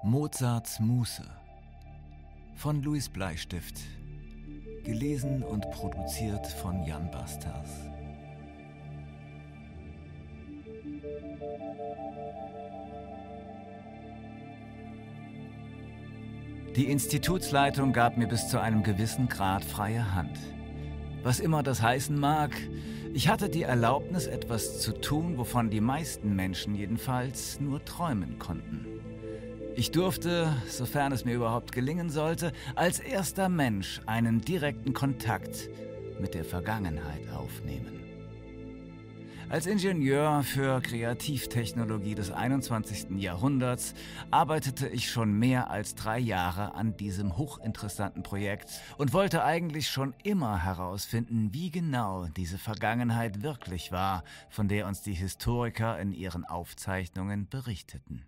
Mozarts Muße von Louis Bleistift. Gelesen und produziert von Jan Basters. Die Institutsleitung gab mir bis zu einem gewissen Grad freie Hand. Was immer das heißen mag, ich hatte die Erlaubnis, etwas zu tun, wovon die meisten Menschen jedenfalls nur träumen konnten. Ich durfte, sofern es mir überhaupt gelingen sollte, als erster Mensch einen direkten Kontakt mit der Vergangenheit aufnehmen. Als Ingenieur für Kreativtechnologie des 21. Jahrhunderts arbeitete ich schon mehr als 3 Jahre an diesem hochinteressanten Projekt und wollte eigentlich schon immer herausfinden, wie genau diese Vergangenheit wirklich war, von der uns die Historiker in ihren Aufzeichnungen berichteten.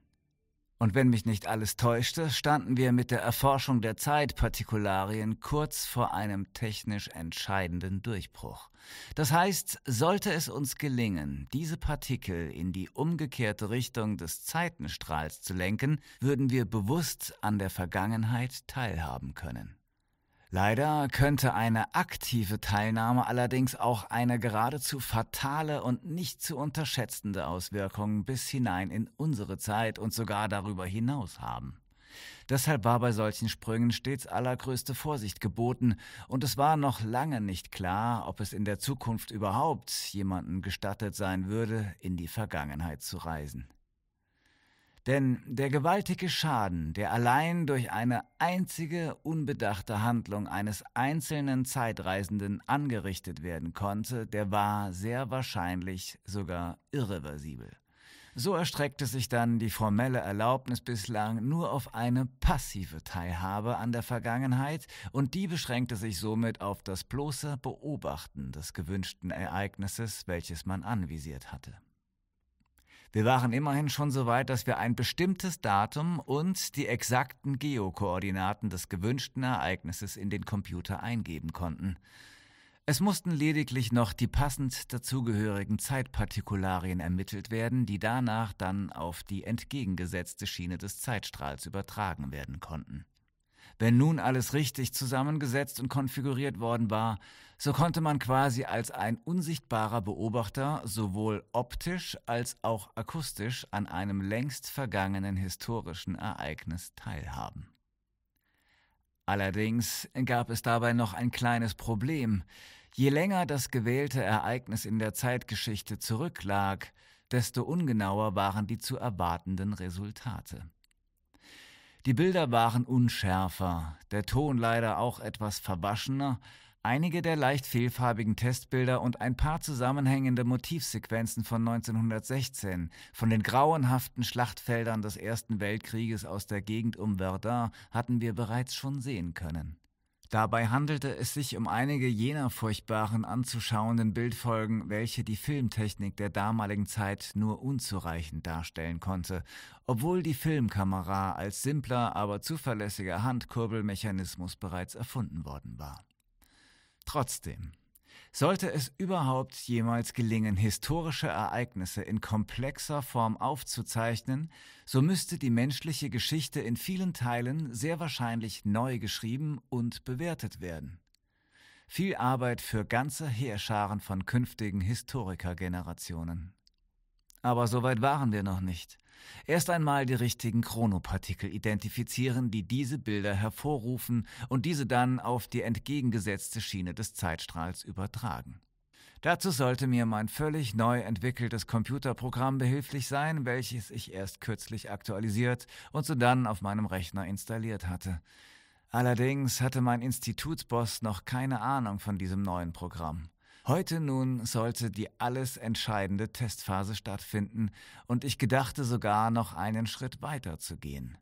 Und wenn mich nicht alles täuschte, standen wir mit der Erforschung der Zeitpartikularien kurz vor einem technisch entscheidenden Durchbruch. Das heißt, sollte es uns gelingen, diese Partikel in die umgekehrte Richtung des Zeitenstrahls zu lenken, würden wir bewusst an der Vergangenheit teilhaben können. Leider könnte eine aktive Teilnahme allerdings auch eine geradezu fatale und nicht zu unterschätzende Auswirkung bis hinein in unsere Zeit und sogar darüber hinaus haben. Deshalb war bei solchen Sprüngen stets allergrößte Vorsicht geboten und es war noch lange nicht klar, ob es in der Zukunft überhaupt jemandem gestattet sein würde, in die Vergangenheit zu reisen. Denn der gewaltige Schaden, der allein durch eine einzige unbedachte Handlung eines einzelnen Zeitreisenden angerichtet werden konnte, der war sehr wahrscheinlich sogar irreversibel. So erstreckte sich dann die formelle Erlaubnis bislang nur auf eine passive Teilhabe an der Vergangenheit und die beschränkte sich somit auf das bloße Beobachten des gewünschten Ereignisses, welches man anvisiert hatte. Wir waren immerhin schon so weit, dass wir ein bestimmtes Datum und die exakten Geokoordinaten des gewünschten Ereignisses in den Computer eingeben konnten. Es mussten lediglich noch die passend dazugehörigen Zeitpartikularien ermittelt werden, die danach dann auf die entgegengesetzte Schiene des Zeitstrahls übertragen werden konnten. Wenn nun alles richtig zusammengesetzt und konfiguriert worden war, so konnte man quasi als ein unsichtbarer Beobachter sowohl optisch als auch akustisch an einem längst vergangenen historischen Ereignis teilhaben. Allerdings gab es dabei noch ein kleines Problem. Je länger das gewählte Ereignis in der Zeitgeschichte zurücklag, desto ungenauer waren die zu erwartenden Resultate. Die Bilder waren unschärfer, der Ton leider auch etwas verwaschener, einige der leicht fehlfarbigen Testbilder und ein paar zusammenhängende Motivsequenzen von 1916, von den grauenhaften Schlachtfeldern des Ersten Weltkrieges aus der Gegend um Verdun, hatten wir bereits schon sehen können. Dabei handelte es sich um einige jener furchtbaren anzuschauenden Bildfolgen, welche die Filmtechnik der damaligen Zeit nur unzureichend darstellen konnte, obwohl die Filmkamera als simpler, aber zuverlässiger Handkurbelmechanismus bereits erfunden worden war. Trotzdem, sollte es überhaupt jemals gelingen, historische Ereignisse in komplexer Form aufzuzeichnen, so müsste die menschliche Geschichte in vielen Teilen sehr wahrscheinlich neu geschrieben und bewertet werden. Viel Arbeit für ganze Heerscharen von künftigen Historikergenerationen. Aber so weit waren wir noch nicht. Erst einmal die richtigen Chronopartikel identifizieren, die diese Bilder hervorrufen und diese dann auf die entgegengesetzte Schiene des Zeitstrahls übertragen. Dazu sollte mir mein völlig neu entwickeltes Computerprogramm behilflich sein, welches ich erst kürzlich aktualisiert und sodann auf meinem Rechner installiert hatte. Allerdings hatte mein Institutsboss noch keine Ahnung von diesem neuen Programm. Heute nun sollte die alles entscheidende Testphase stattfinden und ich gedachte sogar noch einen Schritt weiter zu gehen.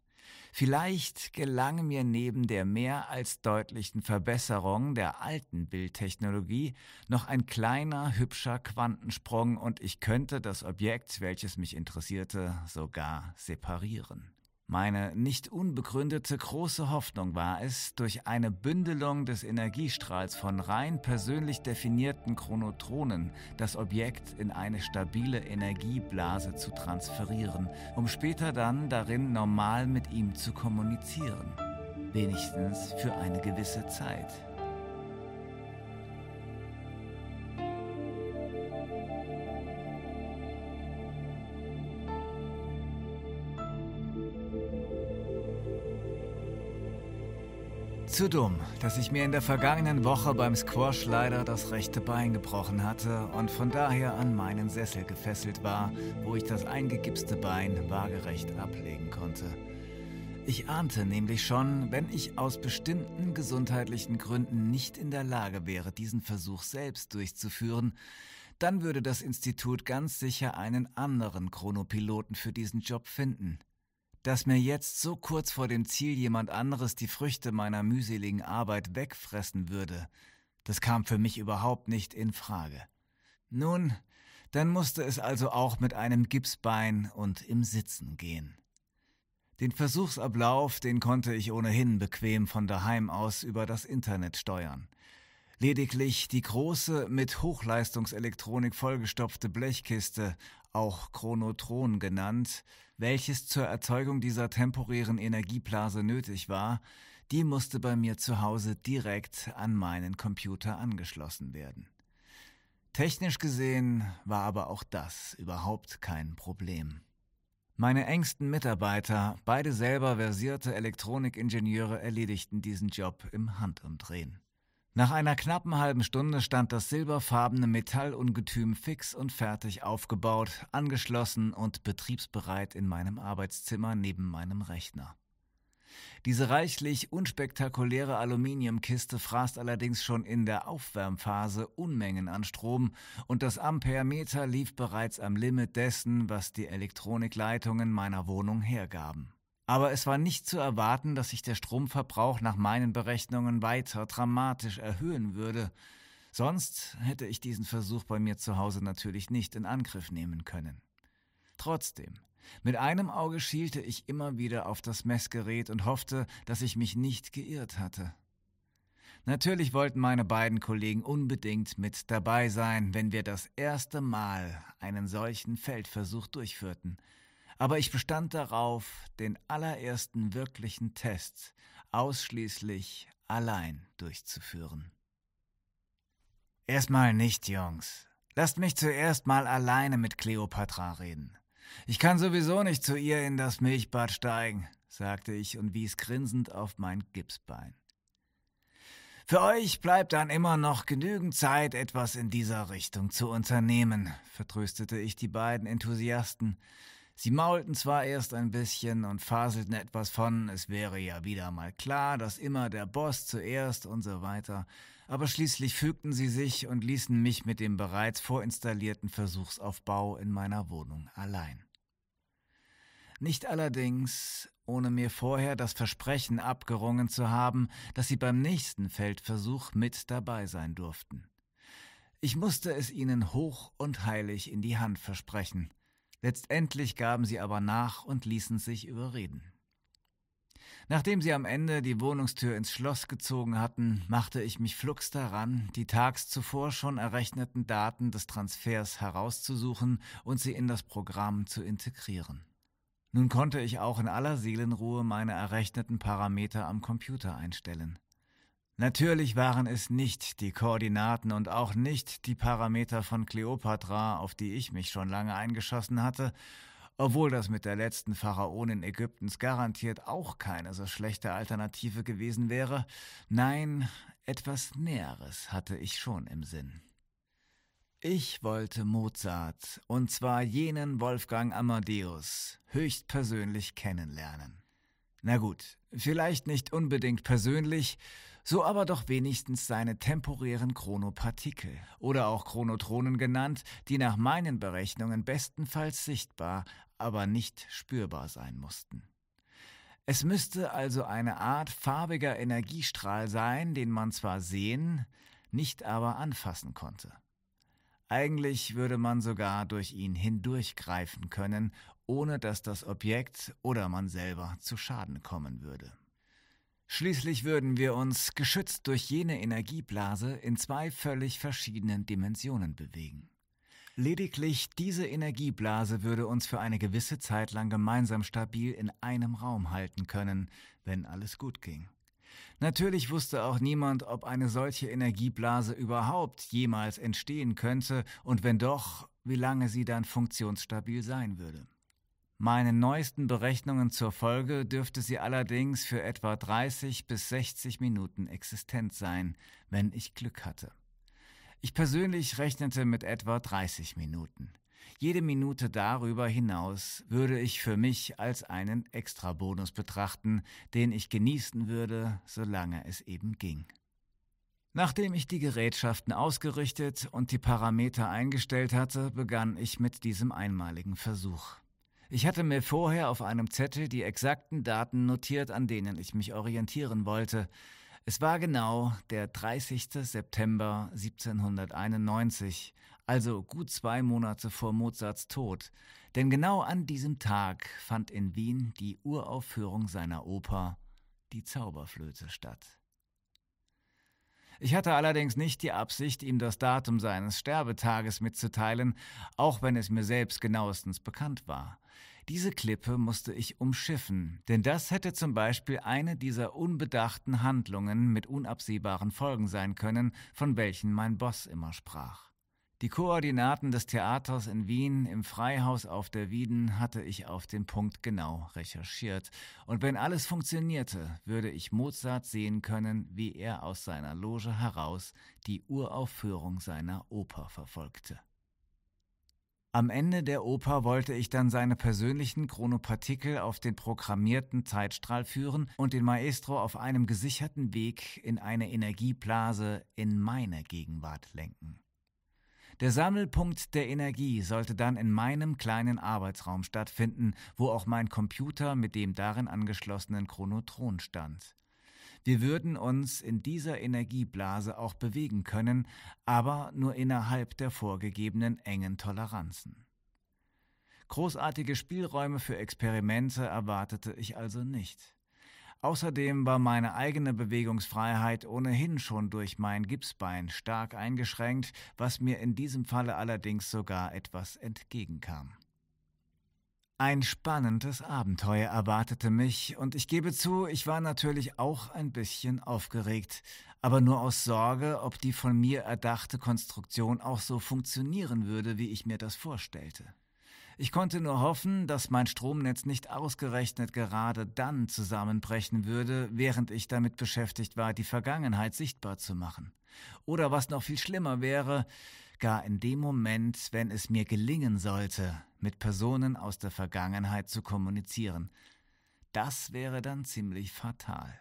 Vielleicht gelang mir neben der mehr als deutlichen Verbesserung der alten Bildtechnologie noch ein kleiner, hübscher Quantensprung und ich könnte das Objekt, welches mich interessierte, sogar separieren. Meine nicht unbegründete große Hoffnung war es, durch eine Bündelung des Energiestrahls von rein persönlich definierten Chronotronen das Objekt in eine stabile Energieblase zu transferieren, um später dann darin normal mit ihm zu kommunizieren. Wenigstens für eine gewisse Zeit. Zu dumm, dass ich mir in der vergangenen Woche beim Squash leider das rechte Bein gebrochen hatte und von daher an meinen Sessel gefesselt war, wo ich das eingegipste Bein waagerecht ablegen konnte. Ich ahnte nämlich schon, wenn ich aus bestimmten gesundheitlichen Gründen nicht in der Lage wäre, diesen Versuch selbst durchzuführen, dann würde das Institut ganz sicher einen anderen Chronopiloten für diesen Job finden. Dass mir jetzt so kurz vor dem Ziel jemand anderes die Früchte meiner mühseligen Arbeit wegfressen würde, das kam für mich überhaupt nicht in Frage. Nun, dann musste es also auch mit einem Gipsbein und im Sitzen gehen. Den Versuchsablauf, den konnte ich ohnehin bequem von daheim aus über das Internet steuern. Lediglich die große, mit Hochleistungselektronik vollgestopfte Blechkiste, auch Chronotron genannt, welches zur Erzeugung dieser temporären Energieblase nötig war, die musste bei mir zu Hause direkt an meinen Computer angeschlossen werden. Technisch gesehen war aber auch das überhaupt kein Problem. Meine engsten Mitarbeiter, beide selber versierte Elektronikingenieure, erledigten diesen Job im Handumdrehen. Nach einer knappen halben Stunde stand das silberfarbene Metallungetüm fix und fertig aufgebaut, angeschlossen und betriebsbereit in meinem Arbeitszimmer neben meinem Rechner. Diese reichlich unspektakuläre Aluminiumkiste fraß allerdings schon in der Aufwärmphase Unmengen an Strom und das Amperemeter lief bereits am Limit dessen, was die Elektronikleitungen meiner Wohnung hergaben. Aber es war nicht zu erwarten, dass sich der Stromverbrauch nach meinen Berechnungen weiter dramatisch erhöhen würde. Sonst hätte ich diesen Versuch bei mir zu Hause natürlich nicht in Angriff nehmen können. Trotzdem, mit einem Auge schielte ich immer wieder auf das Messgerät und hoffte, dass ich mich nicht geirrt hatte. Natürlich wollten meine beiden Kollegen unbedingt mit dabei sein, wenn wir das erste Mal einen solchen Feldversuch durchführten. Aber ich bestand darauf, den allerersten wirklichen Test ausschließlich allein durchzuführen. Erstmal nicht, Jungs. Lasst mich zuerst mal alleine mit Kleopatra reden. Ich kann sowieso nicht zu ihr in das Milchbad steigen, sagte ich und wies grinsend auf mein Gipsbein. Für euch bleibt dann immer noch genügend Zeit, etwas in dieser Richtung zu unternehmen, vertröstete ich die beiden Enthusiasten. Sie maulten zwar erst ein bisschen und faselten etwas von, es wäre ja wieder mal klar, dass immer der Boss zuerst und so weiter, aber schließlich fügten sie sich und ließen mich mit dem bereits vorinstallierten Versuchsaufbau in meiner Wohnung allein. Nicht allerdings, ohne mir vorher das Versprechen abgerungen zu haben, dass sie beim nächsten Feldversuch mit dabei sein durften. Ich musste es ihnen hoch und heilig in die Hand versprechen. Letztendlich gaben sie aber nach und ließen sich überreden. Nachdem sie am Ende die Wohnungstür ins Schloss gezogen hatten, machte ich mich flugs daran, die tags zuvor schon errechneten Daten des Transfers herauszusuchen und sie in das Programm zu integrieren. Nun konnte ich auch in aller Seelenruhe meine errechneten Parameter am Computer einstellen. Natürlich waren es nicht die Koordinaten und auch nicht die Parameter von Kleopatra, auf die ich mich schon lange eingeschossen hatte, obwohl das mit der letzten Pharaonin Ägyptens garantiert auch keine so schlechte Alternative gewesen wäre. Nein, etwas Näheres hatte ich schon im Sinn. Ich wollte Mozart, und zwar jenen Wolfgang Amadeus, höchstpersönlich kennenlernen. Na gut, vielleicht nicht unbedingt persönlich, so aber doch wenigstens seine temporären Chronopartikel oder auch Chronotronen genannt, die nach meinen Berechnungen bestenfalls sichtbar, aber nicht spürbar sein mussten. Es müsste also eine Art farbiger Energiestrahl sein, den man zwar sehen, nicht aber anfassen konnte. Eigentlich würde man sogar durch ihn hindurchgreifen können, ohne dass das Objekt oder man selber zu Schaden kommen würde. Schließlich würden wir uns, geschützt durch jene Energieblase, in 2 völlig verschiedenen Dimensionen bewegen. Lediglich diese Energieblase würde uns für eine gewisse Zeit lang gemeinsam stabil in einem Raum halten können, wenn alles gut ging. Natürlich wusste auch niemand, ob eine solche Energieblase überhaupt jemals entstehen könnte und wenn doch, wie lange sie dann funktionsstabil sein würde. Meinen neuesten Berechnungen zur Folge dürfte sie allerdings für etwa 30 bis 60 Minuten existent sein, wenn ich Glück hatte. Ich persönlich rechnete mit etwa 30 Minuten. Jede Minute darüber hinaus würde ich für mich als einen Extrabonus betrachten, den ich genießen würde, solange es eben ging. Nachdem ich die Gerätschaften ausgerichtet und die Parameter eingestellt hatte, begann ich mit diesem einmaligen Versuch. Ich hatte mir vorher auf einem Zettel die exakten Daten notiert, an denen ich mich orientieren wollte. Es war genau der 30. September 1791, also gut 2 Monate vor Mozarts Tod, denn genau an diesem Tag fand in Wien die Uraufführung seiner Oper Die Zauberflöte statt. Ich hatte allerdings nicht die Absicht, ihm das Datum seines Sterbetages mitzuteilen, auch wenn es mir selbst genauestens bekannt war. Diese Klippe musste ich umschiffen, denn das hätte zum Beispiel eine dieser unbedachten Handlungen mit unabsehbaren Folgen sein können, von welchen mein Boss immer sprach. Die Koordinaten des Theaters in Wien im Freihaus auf der Wieden hatte ich auf den Punkt genau recherchiert. Und wenn alles funktionierte, würde ich Mozart sehen können, wie er aus seiner Loge heraus die Uraufführung seiner Oper verfolgte. Am Ende der Oper wollte ich dann seine persönlichen Chronopartikel auf den programmierten Zeitstrahl führen und den Maestro auf einem gesicherten Weg in eine Energieblase in meine Gegenwart lenken. Der Sammelpunkt der Energie sollte dann in meinem kleinen Arbeitsraum stattfinden, wo auch mein Computer mit dem darin angeschlossenen Chronotron stand. Wir würden uns in dieser Energieblase auch bewegen können, aber nur innerhalb der vorgegebenen engen Toleranzen. Großartige Spielräume für Experimente erwartete ich also nicht. Außerdem war meine eigene Bewegungsfreiheit ohnehin schon durch mein Gipsbein stark eingeschränkt, was mir in diesem Falle allerdings sogar etwas entgegenkam. Ein spannendes Abenteuer erwartete mich und ich gebe zu, ich war natürlich auch ein bisschen aufgeregt, aber nur aus Sorge, ob die von mir erdachte Konstruktion auch so funktionieren würde, wie ich mir das vorstellte. Ich konnte nur hoffen, dass mein Stromnetz nicht ausgerechnet gerade dann zusammenbrechen würde, während ich damit beschäftigt war, die Vergangenheit sichtbar zu machen. Oder was noch viel schlimmer wäre, gar in dem Moment, wenn es mir gelingen sollte, mit Personen aus der Vergangenheit zu kommunizieren. Das wäre dann ziemlich fatal.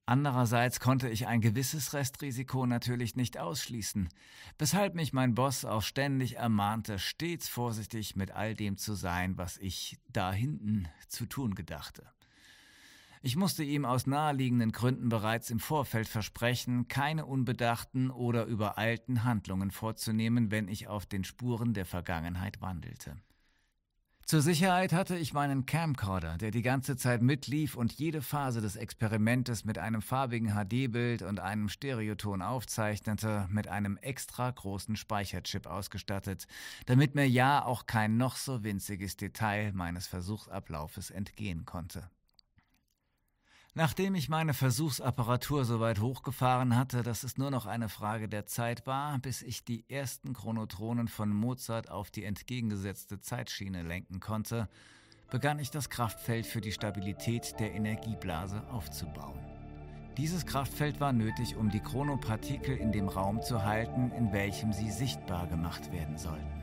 Andererseits konnte ich ein gewisses Restrisiko natürlich nicht ausschließen, weshalb mich mein Boss auch ständig ermahnte, stets vorsichtig mit all dem zu sein, was ich da hinten zu tun gedachte. Ich musste ihm aus naheliegenden Gründen bereits im Vorfeld versprechen, keine unbedachten oder übereilten Handlungen vorzunehmen, wenn ich auf den Spuren der Vergangenheit wandelte. Zur Sicherheit hatte ich meinen Camcorder, der die ganze Zeit mitlief und jede Phase des Experimentes mit einem farbigen HD-Bild und einem Stereoton aufzeichnete, mit einem extra großen Speicherchip ausgestattet, damit mir ja auch kein noch so winziges Detail meines Versuchsablaufes entgehen konnte. Nachdem ich meine Versuchsapparatur so weit hochgefahren hatte, dass es nur noch eine Frage der Zeit war, bis ich die ersten Chronotronen von Mozart auf die entgegengesetzte Zeitschiene lenken konnte, begann ich das Kraftfeld für die Stabilität der Energieblase aufzubauen. Dieses Kraftfeld war nötig, um die Chronopartikel in dem Raum zu halten, in welchem sie sichtbar gemacht werden sollten.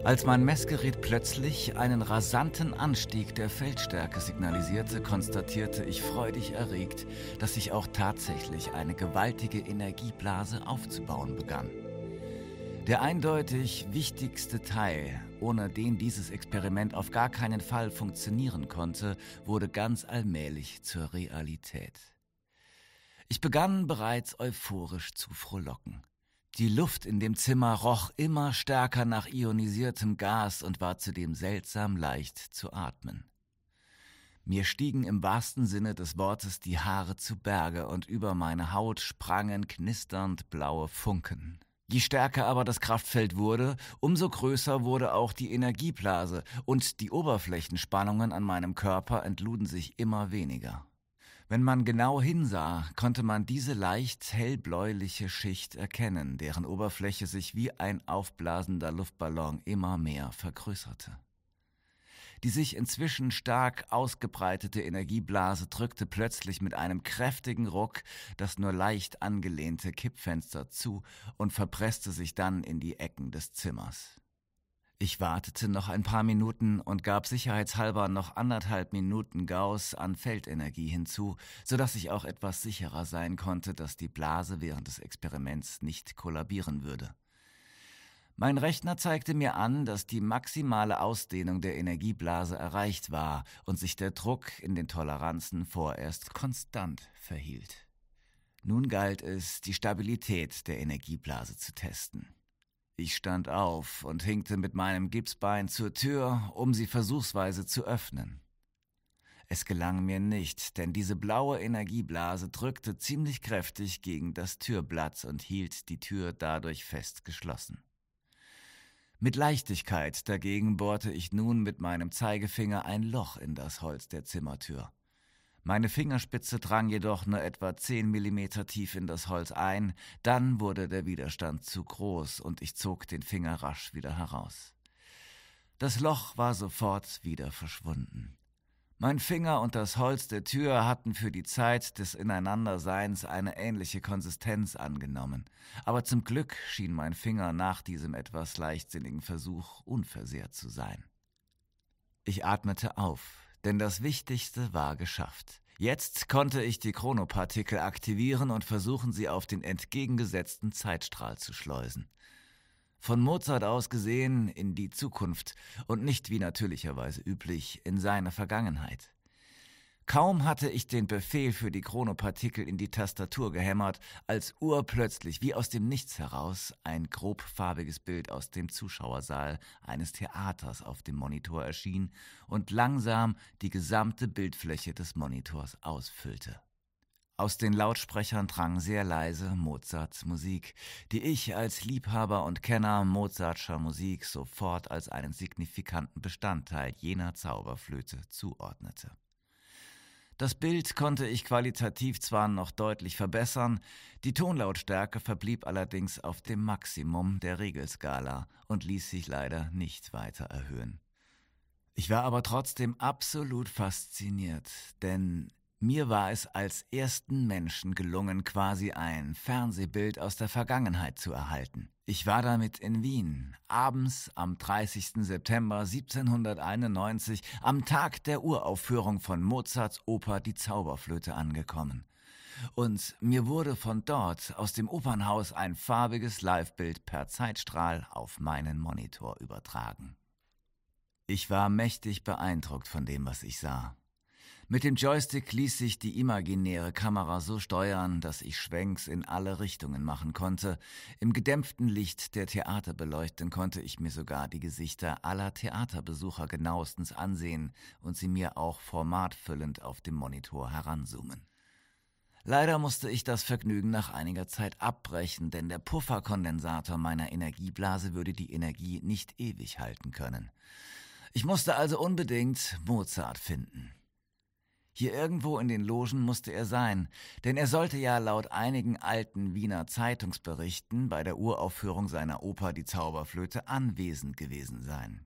Als mein Messgerät plötzlich einen rasanten Anstieg der Feldstärke signalisierte, konstatierte ich freudig erregt, dass sich auch tatsächlich eine gewaltige Energieblase aufzubauen begann. Der eindeutig wichtigste Teil, ohne den dieses Experiment auf gar keinen Fall funktionieren konnte, wurde ganz allmählich zur Realität. Ich begann bereits euphorisch zu frohlocken. Die Luft in dem Zimmer roch immer stärker nach ionisiertem Gas und war zudem seltsam leicht zu atmen. Mir stiegen im wahrsten Sinne des Wortes die Haare zu Berge und über meine Haut sprangen knisternd blaue Funken. Je stärker aber das Kraftfeld wurde, umso größer wurde auch die Energieblase und die Oberflächenspannungen an meinem Körper entluden sich immer weniger. Wenn man genau hinsah, konnte man diese leicht hellbläuliche Schicht erkennen, deren Oberfläche sich wie ein aufblasender Luftballon immer mehr vergrößerte. Die sich inzwischen stark ausgebreitete Energieblase drückte plötzlich mit einem kräftigen Ruck das nur leicht angelehnte Kippfenster zu und verpresste sich dann in die Ecken des Zimmers. Ich wartete noch ein paar Minuten und gab sicherheitshalber noch 1,5 Minuten Gauss an Feldenergie hinzu, sodass ich auch etwas sicherer sein konnte, dass die Blase während des Experiments nicht kollabieren würde. Mein Rechner zeigte mir an, dass die maximale Ausdehnung der Energieblase erreicht war und sich der Druck in den Toleranzen vorerst konstant verhielt. Nun galt es, die Stabilität der Energieblase zu testen. Ich stand auf und hinkte mit meinem Gipsbein zur Tür, um sie versuchsweise zu öffnen. Es gelang mir nicht, denn diese blaue Energieblase drückte ziemlich kräftig gegen das Türblatt und hielt die Tür dadurch fest geschlossen. Mit Leichtigkeit dagegen bohrte ich nun mit meinem Zeigefinger ein Loch in das Holz der Zimmertür. Meine Fingerspitze drang jedoch nur etwa 10 Millimeter tief in das Holz ein, dann wurde der Widerstand zu groß und ich zog den Finger rasch wieder heraus. Das Loch war sofort wieder verschwunden. Mein Finger und das Holz der Tür hatten für die Zeit des Ineinanderseins eine ähnliche Konsistenz angenommen, aber zum Glück schien mein Finger nach diesem etwas leichtsinnigen Versuch unversehrt zu sein. Ich atmete auf, denn das Wichtigste war geschafft. Jetzt konnte ich die Chronopartikel aktivieren und versuchen, sie auf den entgegengesetzten Zeitstrahl zu schleusen. Von Mozart aus gesehen in die Zukunft und nicht wie natürlicherweise üblich in seine Vergangenheit. Kaum hatte ich den Befehl für die Chronopartikel in die Tastatur gehämmert, als urplötzlich wie aus dem Nichts heraus ein grobfarbiges Bild aus dem Zuschauersaal eines Theaters auf dem Monitor erschien und langsam die gesamte Bildfläche des Monitors ausfüllte. Aus den Lautsprechern drang sehr leise Mozarts Musik, die ich als Liebhaber und Kenner Mozartscher Musik sofort als einen signifikanten Bestandteil jener Zauberflöte zuordnete. Das Bild konnte ich qualitativ zwar noch deutlich verbessern, die Tonlautstärke verblieb allerdings auf dem Maximum der Regelskala und ließ sich leider nicht weiter erhöhen. Ich war aber trotzdem absolut fasziniert, denn mir war es als ersten Menschen gelungen, quasi ein Fernsehbild aus der Vergangenheit zu erhalten. Ich war damit in Wien, abends am 30. September 1791, am Tag der Uraufführung von Mozarts Oper Die Zauberflöte angekommen. Und mir wurde von dort aus dem Opernhaus ein farbiges Livebild per Zeitstrahl auf meinen Monitor übertragen. Ich war mächtig beeindruckt von dem, was ich sah. Mit dem Joystick ließ sich die imaginäre Kamera so steuern, dass ich Schwenks in alle Richtungen machen konnte. Im gedämpften Licht der Theaterbeleuchtung konnte ich mir sogar die Gesichter aller Theaterbesucher genauestens ansehen und sie mir auch formatfüllend auf dem Monitor heranzoomen. Leider musste ich das Vergnügen nach einiger Zeit abbrechen, denn der Pufferkondensator meiner Energieblase würde die Energie nicht ewig halten können. Ich musste also unbedingt Mozart finden. Hier irgendwo in den Logen musste er sein, denn er sollte ja laut einigen alten Wiener Zeitungsberichten bei der Uraufführung seiner Oper Die Zauberflöte anwesend gewesen sein.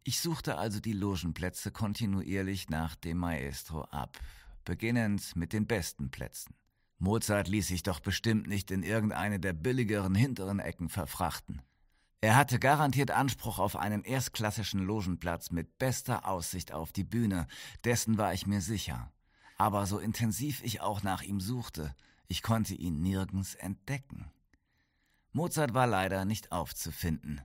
Ich suchte also die Logenplätze kontinuierlich nach dem Maestro ab, beginnend mit den besten Plätzen. Mozart ließ sich doch bestimmt nicht in irgendeine der billigeren hinteren Ecken verfrachten. Er hatte garantiert Anspruch auf einen erstklassischen Logenplatz mit bester Aussicht auf die Bühne, dessen war ich mir sicher. Aber so intensiv ich auch nach ihm suchte, ich konnte ihn nirgends entdecken. Mozart war leider nicht aufzufinden.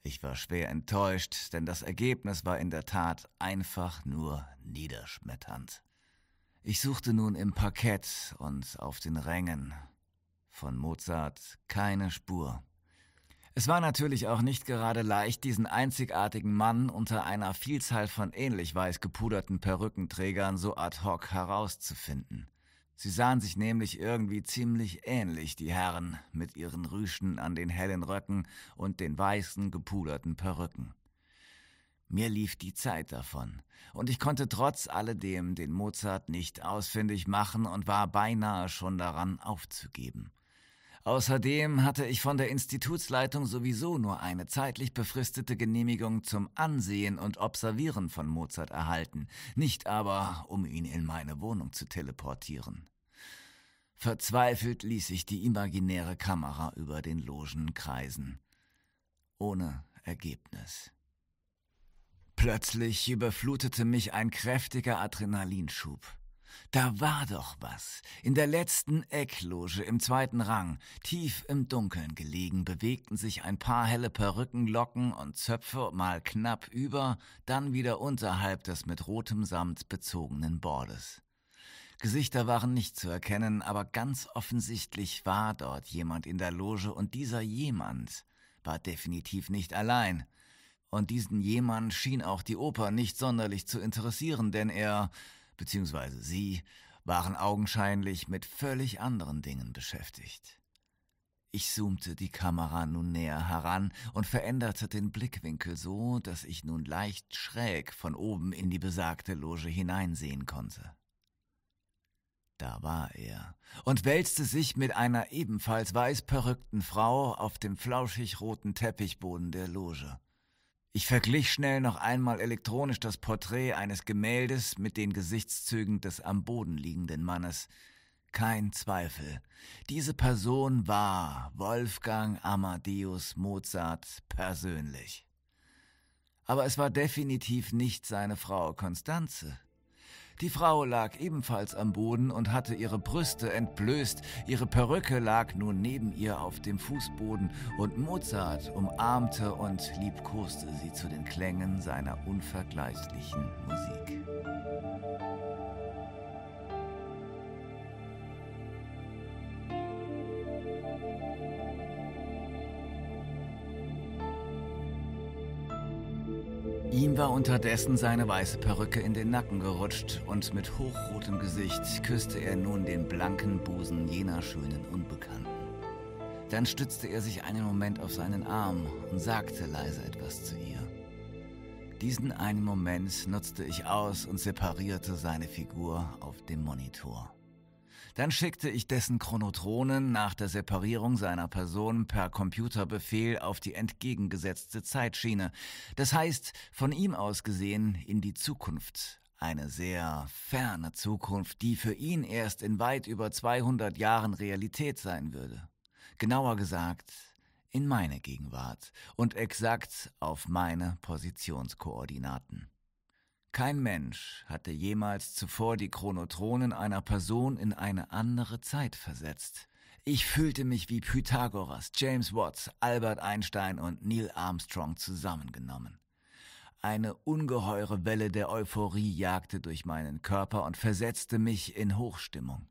Ich war schwer enttäuscht, denn das Ergebnis war in der Tat einfach nur niederschmetternd. Ich suchte nun im Parkett und auf den Rängen. Von Mozart keine Spur. Es war natürlich auch nicht gerade leicht, diesen einzigartigen Mann unter einer Vielzahl von ähnlich weiß gepuderten Perückenträgern so ad hoc herauszufinden. Sie sahen sich nämlich irgendwie ziemlich ähnlich, die Herren, mit ihren Rüschen an den hellen Röcken und den weißen gepuderten Perücken. Mir lief die Zeit davon, und ich konnte trotz alledem den Mozart nicht ausfindig machen und war beinahe schon daran aufzugeben. Außerdem hatte ich von der Institutsleitung sowieso nur eine zeitlich befristete Genehmigung zum Ansehen und Observieren von Mozart erhalten, nicht aber, um ihn in meine Wohnung zu teleportieren. Verzweifelt ließ ich die imaginäre Kamera über den Logen kreisen. Ohne Ergebnis. Plötzlich überflutete mich ein kräftiger Adrenalinschub. Da war doch was. In der letzten Eckloge im 2. Rang, tief im Dunkeln gelegen, bewegten sich ein paar helle Perücken, Locken und Zöpfe mal knapp über, dann wieder unterhalb des mit rotem Samt bezogenen Bordes. Gesichter waren nicht zu erkennen, aber ganz offensichtlich war dort jemand in der Loge und dieser jemand war definitiv nicht allein. Und diesen jemand schien auch die Oper nicht sonderlich zu interessieren, denn er beziehungsweise sie, waren augenscheinlich mit völlig anderen Dingen beschäftigt. Ich zoomte die Kamera nun näher heran und veränderte den Blickwinkel so, dass ich nun leicht schräg von oben in die besagte Loge hineinsehen konnte. Da war er und wälzte sich mit einer ebenfalls weiß perückten Frau auf dem flauschig roten Teppichboden der Loge. Ich verglich schnell noch einmal elektronisch das Porträt eines Gemäldes mit den Gesichtszügen des am Boden liegenden Mannes. Kein Zweifel, diese Person war Wolfgang Amadeus Mozart persönlich. Aber es war definitiv nicht seine Frau Constanze. Die Frau lag ebenfalls am Boden und hatte ihre Brüste entblößt, ihre Perücke lag nun neben ihr auf dem Fußboden und Mozart umarmte und liebkoste sie zu den Klängen seiner unvergleichlichen Musik. Ihm war unterdessen seine weiße Perücke in den Nacken gerutscht und mit hochrotem Gesicht küsste er nun den blanken Busen jener schönen Unbekannten. Dann stützte er sich einen Moment auf seinen Arm und sagte leise etwas zu ihr. Diesen einen Moment nutzte ich aus und separierte seine Figur auf dem Monitor. Dann schickte ich dessen Chronotronen nach der Separierung seiner Person per Computerbefehl auf die entgegengesetzte Zeitschiene. Das heißt, von ihm aus gesehen in die Zukunft. Eine sehr ferne Zukunft, die für ihn erst in weit über 200 Jahren Realität sein würde. Genauer gesagt, in meine Gegenwart und exakt auf meine Positionskoordinaten. Kein Mensch hatte jemals zuvor die Chronotronen einer Person in eine andere Zeit versetzt. Ich fühlte mich wie Pythagoras, James Watt, Albert Einstein und Neil Armstrong zusammengenommen. Eine ungeheure Welle der Euphorie jagte durch meinen Körper und versetzte mich in Hochstimmung.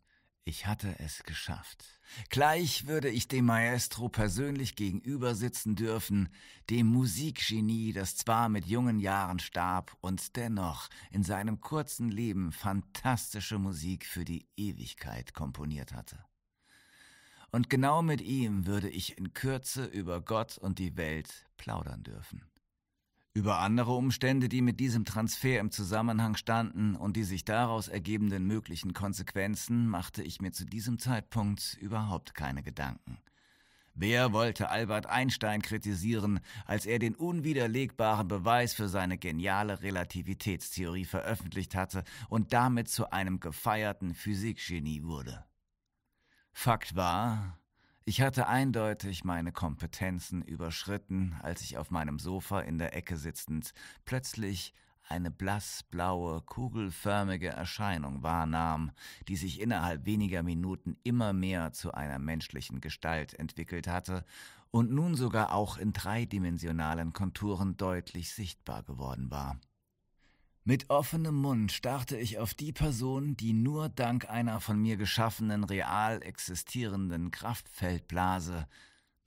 Ich hatte es geschafft. Gleich würde ich dem Maestro persönlich gegenüber sitzen dürfen, dem Musikgenie, das zwar mit jungen Jahren starb und dennoch in seinem kurzen Leben fantastische Musik für die Ewigkeit komponiert hatte. Und genau mit ihm würde ich in Kürze über Gott und die Welt plaudern dürfen. Über andere Umstände, die mit diesem Transfer im Zusammenhang standen und die sich daraus ergebenden möglichen Konsequenzen, machte ich mir zu diesem Zeitpunkt überhaupt keine Gedanken. Wer wollte Albert Einstein kritisieren, als er den unwiderlegbaren Beweis für seine geniale Relativitätstheorie veröffentlicht hatte und damit zu einem gefeierten Physikgenie wurde? Fakt war, ich hatte eindeutig meine Kompetenzen überschritten, als ich auf meinem Sofa in der Ecke sitzend plötzlich eine blassblaue, kugelförmige Erscheinung wahrnahm, die sich innerhalb weniger Minuten immer mehr zu einer menschlichen Gestalt entwickelt hatte und nun sogar auch in dreidimensionalen Konturen deutlich sichtbar geworden war. Mit offenem Mund starrte ich auf die Person, die nur dank einer von mir geschaffenen, real existierenden Kraftfeldblase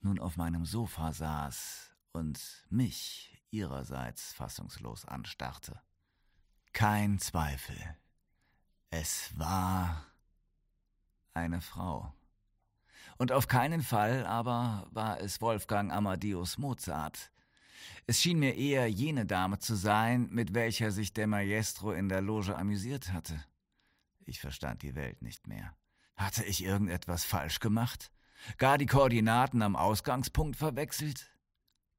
nun auf meinem Sofa saß und mich ihrerseits fassungslos anstarrte. Kein Zweifel. Es war eine Frau. Und auf keinen Fall aber war es Wolfgang Amadeus Mozart. Es schien mir eher jene Dame zu sein, mit welcher sich der Maestro in der Loge amüsiert hatte. Ich verstand die Welt nicht mehr. Hatte ich irgendetwas falsch gemacht? Gar die Koordinaten am Ausgangspunkt verwechselt?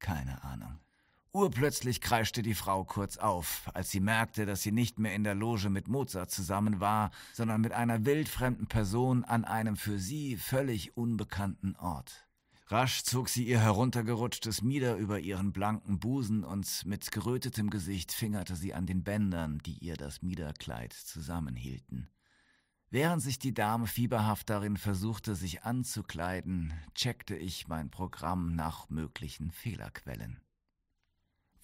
Keine Ahnung. Urplötzlich kreischte die Frau kurz auf, als sie merkte, dass sie nicht mehr in der Loge mit Mozart zusammen war, sondern mit einer wildfremden Person an einem für sie völlig unbekannten Ort. Rasch zog sie ihr heruntergerutschtes Mieder über ihren blanken Busen und mit gerötetem Gesicht fingerte sie an den Bändern, die ihr das Miederkleid zusammenhielten. Während sich die Dame fieberhaft darin versuchte, sich anzukleiden, checkte ich mein Programm nach möglichen Fehlerquellen.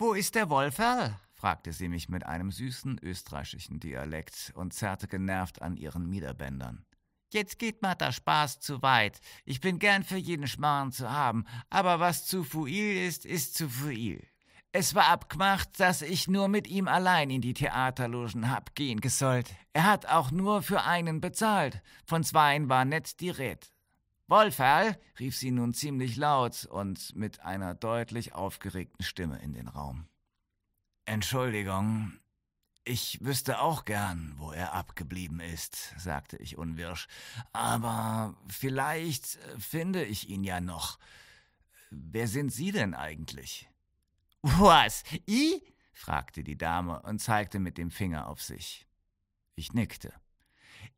»Wo ist der Wolferl?« fragte sie mich mit einem süßen österreichischen Dialekt und zerrte genervt an ihren Miederbändern. »Jetzt geht mir der Spaß zu weit. Ich bin gern für jeden Schmarrn zu haben, aber was zu viel ist, ist zu viel. Es war abgemacht, dass ich nur mit ihm allein in die Theaterlogen hab gehen gesollt. Er hat auch nur für einen bezahlt. Von zweien war net die Red.« »Wolferl«, rief sie nun ziemlich laut und mit einer deutlich aufgeregten Stimme in den Raum. »Entschuldigung, ich wüsste auch gern, wo er abgeblieben ist«, sagte ich unwirsch. »Aber vielleicht finde ich ihn ja noch. Wer sind Sie denn eigentlich?« »Was, ich?« fragte die Dame und zeigte mit dem Finger auf sich. Ich nickte.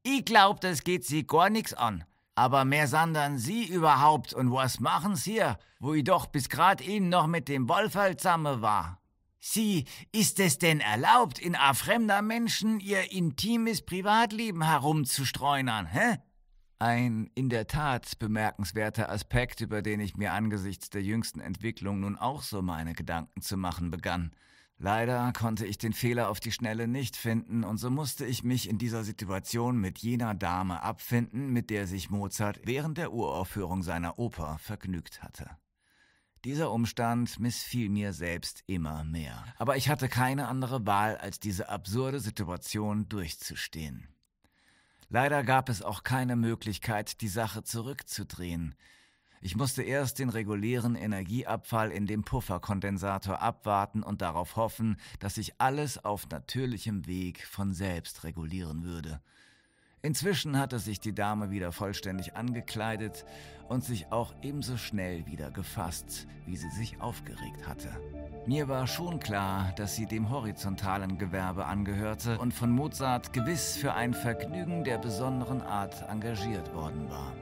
»Ich glaub, das geht Sie gar nix an. Aber mehr sandern Sie überhaupt und was machen's hier, wo ich doch bis grad eben noch mit dem Wolferl zusammen war? Sie, ist es denn erlaubt, in a fremder Menschen ihr intimes Privatleben herumzustreunern, hä?« Ein in der Tat bemerkenswerter Aspekt, über den ich mir angesichts der jüngsten Entwicklung nun auch so meine Gedanken zu machen begann. Leider konnte ich den Fehler auf die Schnelle nicht finden und so musste ich mich in dieser Situation mit jener Dame abfinden, mit der sich Mozart während der Uraufführung seiner Oper vergnügt hatte. Dieser Umstand missfiel mir selbst immer mehr. Aber ich hatte keine andere Wahl, als diese absurde Situation durchzustehen. Leider gab es auch keine Möglichkeit, die Sache zurückzudrehen. Ich musste erst den regulären Energieabfall in dem Pufferkondensator abwarten und darauf hoffen, dass sich alles auf natürlichem Weg von selbst regulieren würde. Inzwischen hatte sich die Dame wieder vollständig angekleidet und sich auch ebenso schnell wieder gefasst, wie sie sich aufgeregt hatte. Mir war schon klar, dass sie dem horizontalen Gewerbe angehörte und von Mozart gewiss für ein Vergnügen der besonderen Art engagiert worden war.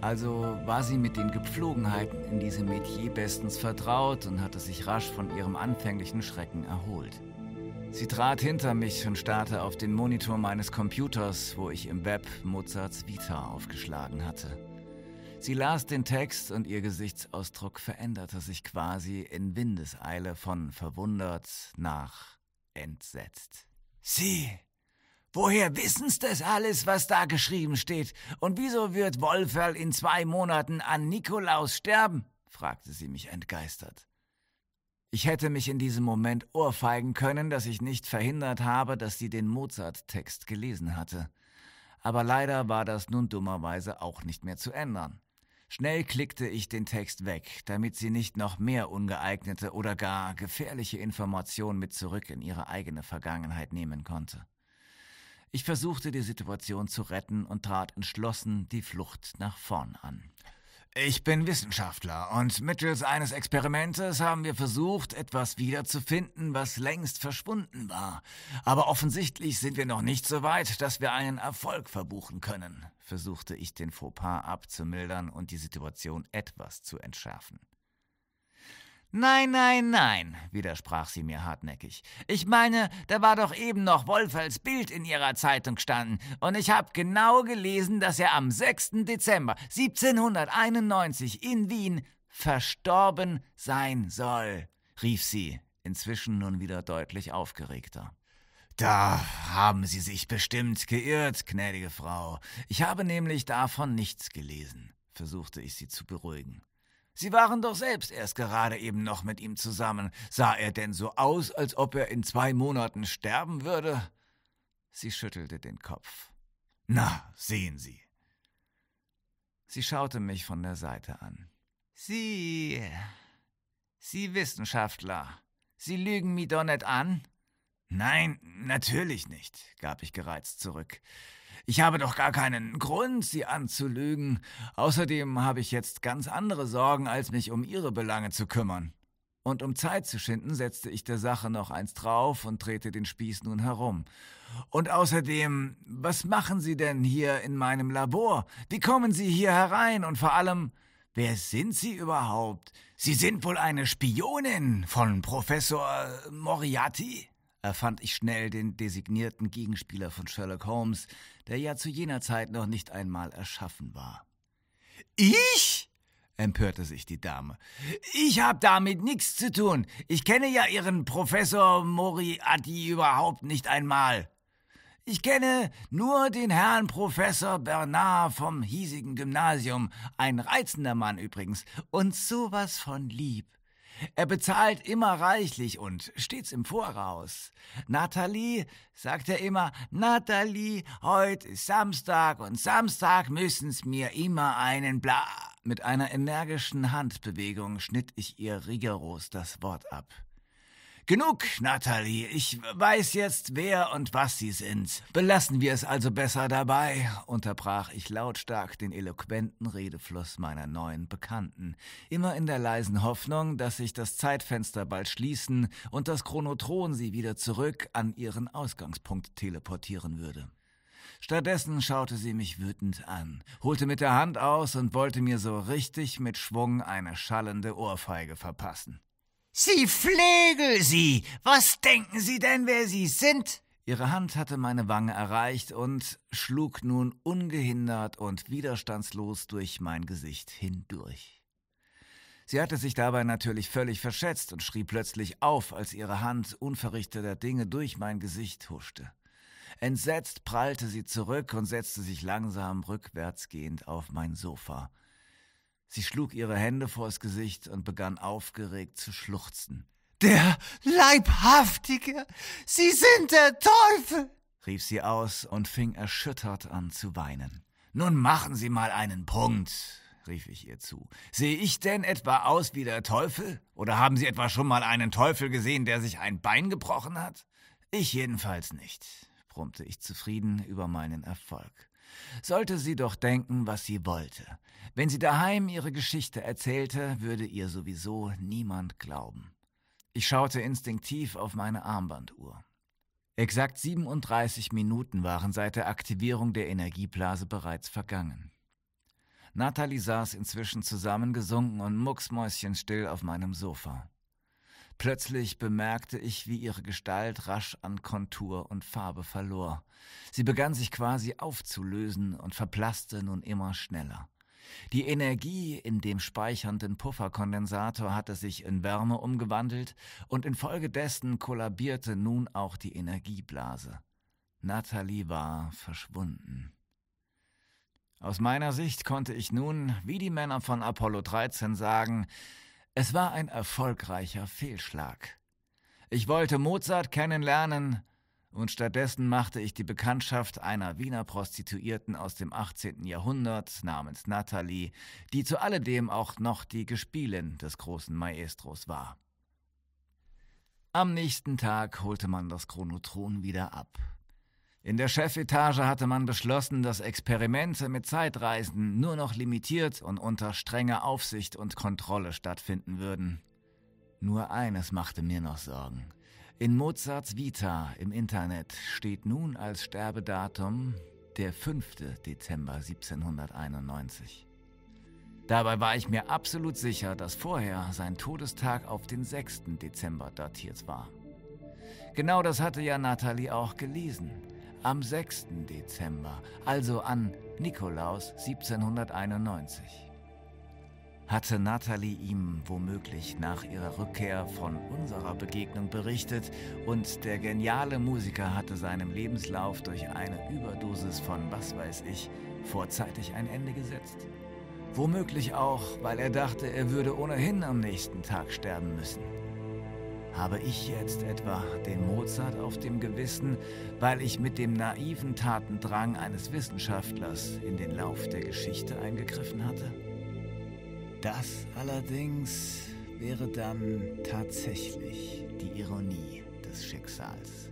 Also war sie mit den Gepflogenheiten in diesem Metier bestens vertraut und hatte sich rasch von ihrem anfänglichen Schrecken erholt. Sie trat hinter mich und starrte auf den Monitor meines Computers, wo ich im Web Mozarts Vita aufgeschlagen hatte. Sie las den Text und ihr Gesichtsausdruck veränderte sich quasi in Windeseile von verwundert nach entsetzt. »Sie! Woher wissen's das alles, was da geschrieben steht? Und wieso wird Wolferl in 2 Monaten an Nikolaus sterben?« fragte sie mich entgeistert. Ich hätte mich in diesem Moment ohrfeigen können, dass ich nicht verhindert habe, dass sie den Mozart-Text gelesen hatte. Aber leider war das nun dummerweise auch nicht mehr zu ändern. Schnell klickte ich den Text weg, damit sie nicht noch mehr ungeeignete oder gar gefährliche Informationen mit zurück in ihre eigene Vergangenheit nehmen konnte. Ich versuchte, die Situation zu retten und trat entschlossen die Flucht nach vorn an. Ich bin Wissenschaftler und mittels eines Experimentes haben wir versucht, etwas wiederzufinden, was längst verschwunden war. Aber offensichtlich sind wir noch nicht so weit, dass wir einen Erfolg verbuchen können, versuchte ich den Fauxpas abzumildern und die Situation etwas zu entschärfen. Nein, nein, nein, widersprach sie mir hartnäckig. Ich meine, da war doch eben noch Wolferts Bild in Ihrer Zeitung gestanden und ich habe genau gelesen, dass er am 6. Dezember 1791 in Wien verstorben sein soll, rief sie, inzwischen nun wieder deutlich aufgeregter. Da haben Sie sich bestimmt geirrt, gnädige Frau. Ich habe nämlich davon nichts gelesen, versuchte ich sie zu beruhigen. Sie waren doch selbst erst gerade eben noch mit ihm zusammen. Sah er denn so aus, als ob er in 2 Monaten sterben würde? Sie schüttelte den Kopf. Na, sehen Sie. Sie schaute mich von der Seite an. Sie Wissenschaftler, Sie lügen mich doch nicht an? Nein, natürlich nicht, gab ich gereizt zurück. Ich habe doch gar keinen Grund, Sie anzulügen. Außerdem habe ich jetzt ganz andere Sorgen, als mich um Ihre Belange zu kümmern. Und um Zeit zu schinden, setzte ich der Sache noch eins drauf und drehte den Spieß nun herum. Und außerdem, was machen Sie denn hier in meinem Labor? Wie kommen Sie hier herein? Und vor allem, wer sind Sie überhaupt? Sie sind wohl eine Spionin von Professor Moriarty? Erfand ich schnell den designierten Gegenspieler von Sherlock Holmes, der ja zu jener Zeit noch nicht einmal erschaffen war. Ich? Empörte sich die Dame. Ich hab damit nichts zu tun. Ich kenne ja Ihren Professor Moriarty überhaupt nicht einmal. Ich kenne nur den Herrn Professor Bernard vom hiesigen Gymnasium, ein reizender Mann übrigens, und sowas von lieb. Er bezahlt immer reichlich und stets im Voraus. Nathalie, sagt er immer, Nathalie, heute ist Samstag und Samstag müssen's mir immer einen Bla... Mit einer energischen Handbewegung schnitt ich ihr rigoros das Wort ab. Genug, Nathalie, ich weiß jetzt, wer und was Sie sind. Belassen wir es also besser dabei, unterbrach ich lautstark den eloquenten Redefluss meiner neuen Bekannten, immer in der leisen Hoffnung, dass sich das Zeitfenster bald schließen und das Chronotron sie wieder zurück an ihren Ausgangspunkt teleportieren würde. Stattdessen schaute sie mich wütend an, holte mit der Hand aus und wollte mir so richtig mit Schwung eine schallende Ohrfeige verpassen. »Sie Flegel, Sie! Was denken Sie denn, wer Sie sind?« Ihre Hand hatte meine Wange erreicht und schlug nun ungehindert und widerstandslos durch mein Gesicht hindurch. Sie hatte sich dabei natürlich völlig verschätzt und schrie plötzlich auf, als ihre Hand unverrichteter Dinge durch mein Gesicht huschte. Entsetzt prallte sie zurück und setzte sich langsam rückwärtsgehend auf mein Sofa. Sie schlug ihre Hände vors Gesicht und begann aufgeregt zu schluchzen. »Der Leibhaftige! Sie sind der Teufel!« rief sie aus und fing erschüttert an zu weinen. »Nun machen Sie mal einen Punkt«, rief ich ihr zu. »Sehe ich denn etwa aus wie der Teufel? Oder haben Sie etwa schon mal einen Teufel gesehen, der sich ein Bein gebrochen hat? Ich jedenfalls nicht«, brummte ich zufrieden über meinen Erfolg. Sollte sie doch denken, was sie wollte. Wenn sie daheim ihre Geschichte erzählte, würde ihr sowieso niemand glauben. Ich schaute instinktiv auf meine Armbanduhr. Exakt 37 Minuten waren seit der Aktivierung der Energieblase bereits vergangen. Nathalie saß inzwischen zusammengesunken und mucksmäuschenstill auf meinem Sofa. Plötzlich bemerkte ich, wie ihre Gestalt rasch an Kontur und Farbe verlor. Sie begann sich quasi aufzulösen und verblasste nun immer schneller. Die Energie in dem speichernden Pufferkondensator hatte sich in Wärme umgewandelt und infolgedessen kollabierte nun auch die Energieblase. Nathalie war verschwunden. Aus meiner Sicht konnte ich nun, wie die Männer von Apollo 13 sagen, es war ein erfolgreicher Fehlschlag. Ich wollte Mozart kennenlernen und stattdessen machte ich die Bekanntschaft einer Wiener Prostituierten aus dem 18. Jahrhundert namens Nathalie, die zu alledem auch noch die Gespielin des großen Maestros war. Am nächsten Tag holte man das Chronotron wieder ab. In der Chefetage hatte man beschlossen, dass Experimente mit Zeitreisen nur noch limitiert und unter strenger Aufsicht und Kontrolle stattfinden würden. Nur eines machte mir noch Sorgen. In Mozarts Vita im Internet steht nun als Sterbedatum der 5. Dezember 1791. Dabei war ich mir absolut sicher, dass vorher sein Todestag auf den 6. Dezember datiert war. Genau das hatte ja Nathalie auch gelesen. Am 6. Dezember, also an Nikolaus 1791. Hatte Nathalie ihm womöglich nach ihrer Rückkehr von unserer Begegnung berichtet und der geniale Musiker hatte seinem Lebenslauf durch eine Überdosis von was weiß ich vorzeitig ein Ende gesetzt? Womöglich auch, weil er dachte, er würde ohnehin am nächsten Tag sterben müssen. Habe ich jetzt etwa den Mozart auf dem Gewissen, weil ich mit dem naiven Tatendrang eines Wissenschaftlers in den Lauf der Geschichte eingegriffen hatte? Das allerdings wäre dann tatsächlich die Ironie des Schicksals.